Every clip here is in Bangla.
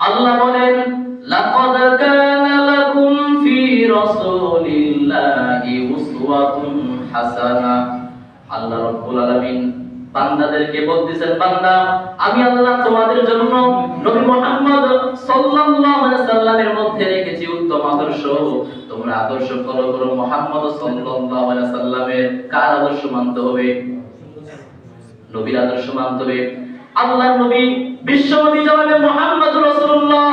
আল্লাহ বলেন লাকাদ কানা লাকুম ফি রাসূলিল্লাহি উসওয়াতুন হাসানাহ। আল্লাহ রাব্বুল আলামিন বান্দাদেরকে বলতেছেন, বান্দা আমি আল্লাহ তোমাদের জন্য নবী মুহাম্মদ সাল্লাল্লাহু আলাইহি সাল্লামের মধ্যে রেখেছি উত্তম আদর্শ। তোমরা আদর্শ ফলো করো মুহাম্মদ সাল্লাল্লাহু আলাইহি সাল্লামের। কার আদর্শ মানতে হবে? নবীর আদর্শ মানতে হবে। আল্লাহর নবী বিশ্বনবী জনাবে মুহাম্মদ রাসূলুল্লাহ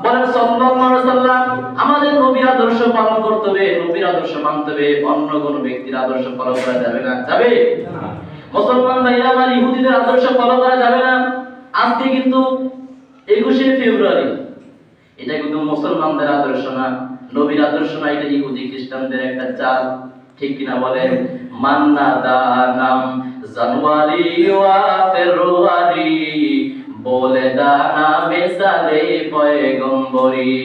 বলেন সাল্লাল্লাহু আলাইহি সাল্লাম, আমাদের নবীর আদর্শ পালন করতে হবে, নবীর আদর্শ মানতে হবে, অন্য কোন ব্যক্তির আদর্শ ফলো করা যাবে না। যাবে? মুসলমান ভাইরা আমার, ইহুদিদের আদর্শ ফলো করা যাবে না। আজকে কিন্তু 21শে ফেব্রুয়ারি, এটা কিন্তু মুসলমানদের আদর্শ না, নবীর আদর্শ না, এটা ইহুদি খ্রিস্টানদের একটা চাল। ঠিক কিনা বলেন? মান্না দানাম জানুয়ারি ওয়া ফেব্রুয়ারি বলে দানা মেসালে পয়গম্বরি।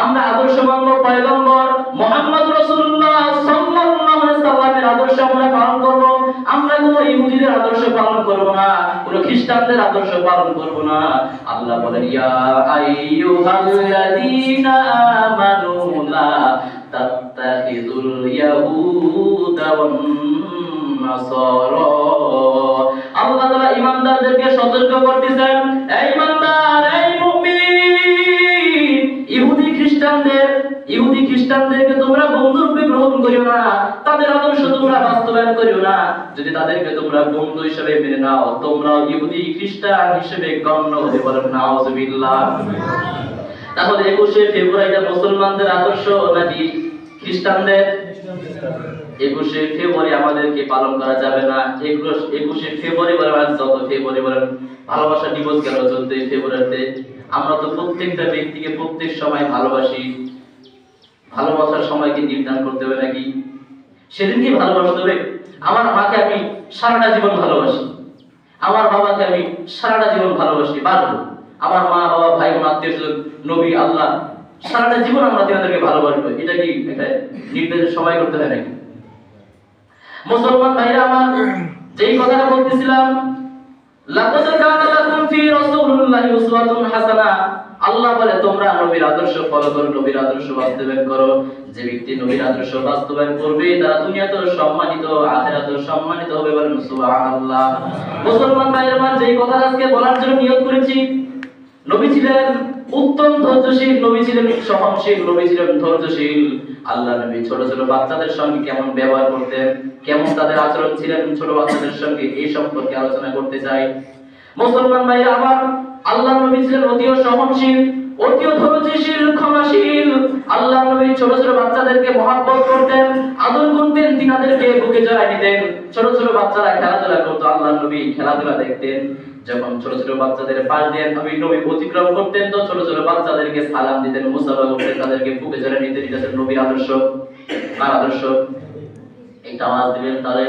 আমরা আদর্শ মানব পয়গম্বর মুহাম্মদ রাসূলুল্লাহ সাল্লাল্লাহু আলাইহি সাল্লামের আদর্শ আমরা পালন করব। আমরা কোন ইহুদিদের আদর্শ পালন করব না, কোন খ্রিস্টানদের আদর্শ পালন করব না। আল্লাহ বলেন ইয়া আইয়ুহাল্লাযীনা আমানু লা তাত্তাখিযুল ইয়াহুদা ওয়ান নাসারা। আল্লাহ তাআলা ঈমানদারদেরকে সতর্ক করতেছেন, এই ঈমানদার, এই মুমিন, ইহুদি খ্রিস্টানদেরকে তোমরা বন্ধুরূপে গ্রহণ করিও না, তাদের আদর্শ তোমরা বাস্তবায়ন করিও না। যদি তাদেরকে তোমরা বন্ধু হিসেবে মেনে নাও, তোমরা ইহুদি খ্রিস্টান হিসেবে গণ্য হতে পারো। নাউযুবিল্লাহ। তাহলে 21শে ফেব্রুয়ারিটা মুসলমানদের আদর্শ নাকি খ্রিস্টানদের? 21শে ফেব্রুয়ারি আমাদেরকে পালন করা যাবে না। 21শে ফেব্রুয়ারি বলেন, যত ফেব্রুয়ারি বলেন, ভালোবাসা দিবস গেল 14 ফেব্রুয়ারিতে। আমরা তো প্রত্যেকটা ব্যক্তিকে প্রত্যেক সময় ভালোবাসি। ভালোবাসার সময় কি নির্ধারণ করতে হবে নাকি? সেদিন কি ভালোবাসতে হবে? আমার মাকে আমি সারাটা জীবন ভালোবাসি, আমার বাবাকে আমি সারাটা জীবন ভালোবাসি, বাসবো। আমার মা বাবা ভাই বোন আত্মীয় স্বজন নবী আল্লাহ সারাটা জীবন আমরা তাদেরকে ভালোবাসবো। এটা কি একটা নির্ধারিত সময় করতে হয় নাকি? মুসলমান ভাইরা আমার, যেই কথাটা বলতেছিলাম, লাকাদ কানা লাকুম ফি রাসূলিল্লাহি উসওয়াতুন হাসানাহ। আল্লাহ বলে তোমরা নবীর আদর্শ ফলো করো, নবীর আদর্শ বাস্তবায়ন করো। যে ব্যক্তি নবীর আদর্শ বাস্তবায়ন করবে তারা দুনিয়াতেও সম্মানিত, আখিরাতেও সম্মানিত হবে। বলেন সুবহানাল্লাহ। মুসলমান ভাইরা আমার, যেই কথাটা আজকে বলার জন্য নিয়ত করেছি, নবী ছিলেন উত্তম ধৈর্যশীল, নবী ছিলেন সহনশীল, নবী ছিলেন ধৈর্যশীল। আল্লাহ নবী ছোট ছোট বাচ্চাদের সঙ্গে কেমন ব্যবহার করতেন, কেমন তাদের আচরণ ছিলেন ছোট বাচ্চাদের সঙ্গে, এই সম্পর্কে আলোচনা করতে চাই। মুসলমান ভাইরা আমার, আল্লাহ নবী ছিলেন অতিও সহনশীল, অতিও ধৈর্যশীল, ক্ষমাশীল। আল্লাহ নবী ছোট ছোট বাচ্চাদেরকে মহব্বত করতেন, আদর করতেন, তিনাদেরকে বুকে জড়ায় নিতেন। ছোট ছোট বাচ্চারা খেলাধুলা করতো, আল্লাহ নবী খেলাধুলা দেখতেন। যখন ছোট ছোট বাচ্চাদের পাশ দিয়ে নবী অতিক্রম করতেন, তো ছোট ছোট বাচ্চাদেরকে সালাম দিতেন, মুসাফা করতেন, তাদেরকে বুকে জড়ায় নিতেন। এটা ছিল নবীর আদর্শ। কার আদর্শ? একটা আওয়াজ দিবেন, তাহলে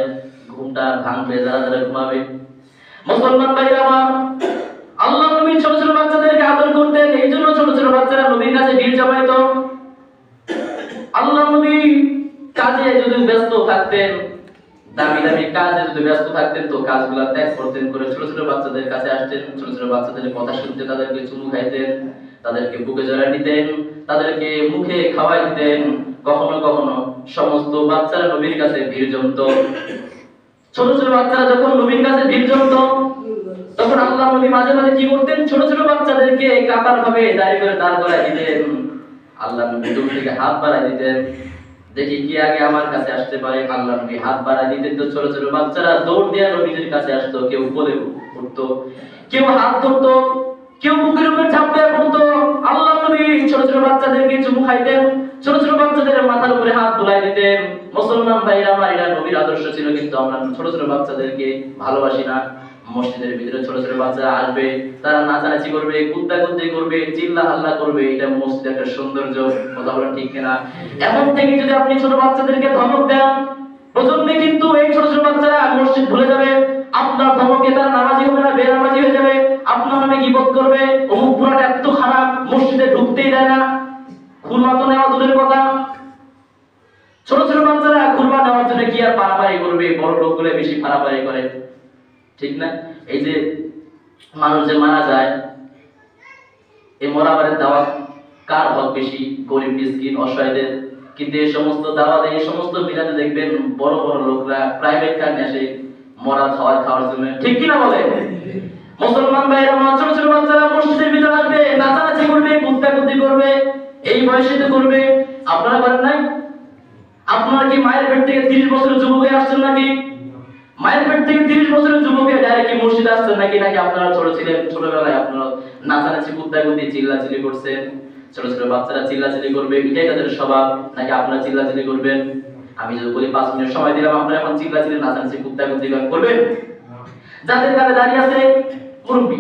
ঘুমটা ভাঙবে, যারা যারা ঘুমাবে। মুসলমান ভাইরা আমার, আল্লাহ নবী ছোট ছোট বাচ্চাদেরকে আদর করতেন, এই জন্য ছোট ছোট বাচ্চারা নবীর কাছে ভিড় জমাইতো। আল্লাহ নবী কাজে যদি ব্যস্ত থাকতেন, দামি দামি কাজে যদি ব্যস্ত থাকতেন, তো কাজগুলো ত্যাগ করতেন, করে ছোট ছোট বাচ্চাদের কাছে আসতেন, ছোট ছোট বাচ্চাদের কথা শুনতে, তাদেরকে চুমু খাইতেন, তাদেরকে বুকে জড়ায় নিতেন, তাদেরকে মুখে খাওয়াই দিতেন। কখনো কখনো সমস্ত বাচ্চারা নবীর কাছে ভিড় জমতো। ছোট ছোট বাচ্চারা যখন নবীর কাছে ভিড় জমতো, তখন আল্লাহ নবী মাঝে মাঝে কি করতেন, ছোট ছোট বাচ্চাদেরকে কাতার ভাবে দাঁড়িয়ে করে দাঁড় করায় দিতেন। আল্লাহ নবী দূর থেকে হাত বাড়ায় দিতেন, দেখি কি আগে আমার কাছে আসতে পারে। আল্লাহ নবী হাত বাড়ায় দিতেন, তো ছোট ছোট বাচ্চারা দৌড় দিয়ে নবীর কাছে আসতো। কেউ কোলে উঠতো, কেউ হাত ধরতো, কেউ বুকের উপর ঝাঁপিয়ে পড়তো। আল্লাহ নবী ছোট ছোট বাচ্চাদেরকে চুমু খাইতেন, ছোট ছোট বাচ্চাদের মাথার উপরে হাত বুলাই দিতেন। মুসলমান ভাইরা আমার, এটা নবীর আদর্শ ছিল। কিন্তু আমরা ছোট ছোট বাচ্চাদেরকে ভালোবাসি না। মসজিদের ভিতরে ছোট ছোট বাচ্চারা আসবে, তারা নাচানাচি করবে, কুদ্দাকুদ্দি করবে, চিল্লা হাল্লা করবে, এটা মসজিদের একটা সৌন্দর্য। কথা বলেন ঠিক কিনা? এখন থেকে যদি আপনি ছোট বাচ্চাদেরকে ধমক দেন, প্রজন্মে কিন্তু এই ছোট ছোট বাচ্চারা মসজিদ ভুলে যাবে। আপনার ধমকে তারা নামাজি হবে না, বেনামাজি হয়ে যাবে, আপনার নামে গীবত করবে, অমুক পুরাটা এত খারাপ, মসজিদে ঢুকতেই দেয় না। খুরমা তো নেওয়া দূরের কথা, ছোট ছোট বাচ্চারা খুরমা নেওয়ার জন্য কি আর পারাপারি করবে? বড় লোকগুলো বেশি পারাপারি করে, ঠিক না? এই যে মানুষ যে মারা যায়, এই মরাবারের দাওয়াত কার হক বেশি? গরিব মিসকিন অসহায়দের। কিন্তু এই সমস্ত দাওয়াতে, এই সমস্ত মিলাদে দেখবেন বড় বড় লোকরা প্রাইভেট কার নিয়ে আসে মরা খাওয়ার জন্য। ঠিক কিনা বলেন? মুসলমান ভাইরা, ছোট ছোট বাচ্চারা মসজিদের ভিতরে আসবে, নাচানাচি করবে, কুত্তাকুত্তি করবে, এই বয়সে তো করবে। আপনারা করেন নাই? আপনারা কি মায়ের পেট থেকে 30 বছরের যুবক হয়ে আসছেন নাকি? মায়ের পেট থেকে 30 বছরের যুবক হয়ে ডাইরেক্ট মসজিদে আসছেন নাকি? নাকি আপনারা ছোট ছিলেন, ছোটবেলায় আপনারা নাচানাচি কুত্তাকুত্তি চিল্লাচিল্লি করছেন? ছোট ছোট বাচ্চারা চিল্লাচিল্লি করবে, এটাই তাদের স্বভাব, নাকি আপনারা চিল্লাচিল্লি করবেন? আমি যদি বলি 5 মিনিট সময় দিলাম, আপনারা এখন চিল্লাচিল্লি নাচানাচি কুত্তাকুত্তি করবেন? যাদের কাছে দাঁড়িয়ে আছে মুরব্বী,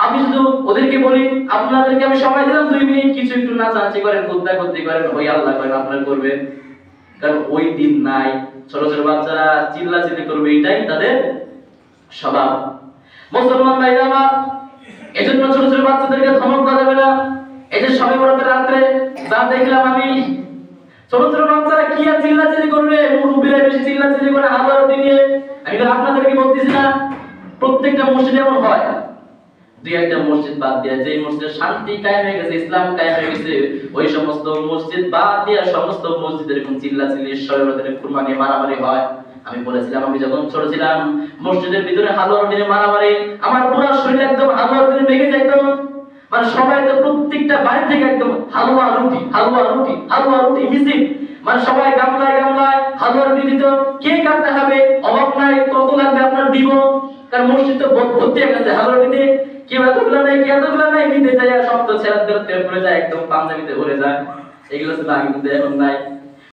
আমি শুধু ওদেরকে বলি আপনাদেরকে আমি সময় দিলাম 2 মিনিট, কিছু একটু নাচানাচি করেন, কুত্তাকুত্তি করেন, ওই আল্লাহ করেন, আপনারা করবেন? কারণ ওই দিন নাই। ছোট ছোট বাচ্চারা চিল্লাচিল্লি করবে, এটাই তাদের স্বভাব। মুসলমান ভাইরা আমার, এজন্য ছোট ছোট বাচ্চাদেরকে ধমক দেওয়া যাবে না। এই যে সবে বরাতের রাত্রে যা দেখলাম আমি, ছোট ছোট বাচ্চারা কি আর চিল্লাচিল্লি করবে, মুরব্বীরা বেশি চিল্লাচিল্লি করে হাজার দিনে। আমি তো আপনাদেরকে বলতেছি না প্রত্যেকটা মসজিদে এমন হয়। 2-1টা মসজিদ বাদ দিয়ে, যে মসজিদে শান্তি কায়েম হয়ে গেছে, ইসলাম কায়েম হয়ে গেছে, ওই সমস্ত মসজিদ বাদ দিয়ে সমস্ত মসজিদে এরকম চিল্লাচিল্লি, শরীয়তের কুরবানি নিয়ে মারামারি হয়। আমি বলেছিলাম, আমি যখন ছোট ছিলাম মসজিদের ভিতরে হালুয়া রুটি নিয়ে মারামারি, আমার পুরো শরীর একদম হালুয়া রুটি ভেঙে যেত। মানে সবাই তো প্রত্যেকটা বাড়ি থেকে একদম হালুয়া রুটি হালুয়া রুটি হালুয়া রুটি মিছিল, মানে সবাই গামলায় গামলায় হালুয়া রুটি দিত। কে কাটতে হবে, অভাব নাই, কত লাগবে আপনার দিব। কারণ মসজিদ তো ভর্তি হয়ে গেছে হালুয়া রুটি। কেউ এতগুলো নেই, কেউ এতগুলো নেই, নিতে যায় সব তো ছেড়ে পড়ে যায়, একদম পাঞ্জাবিতে ভরে যায়। এগুলো ছিল আগে, কিন্তু এখন নাই।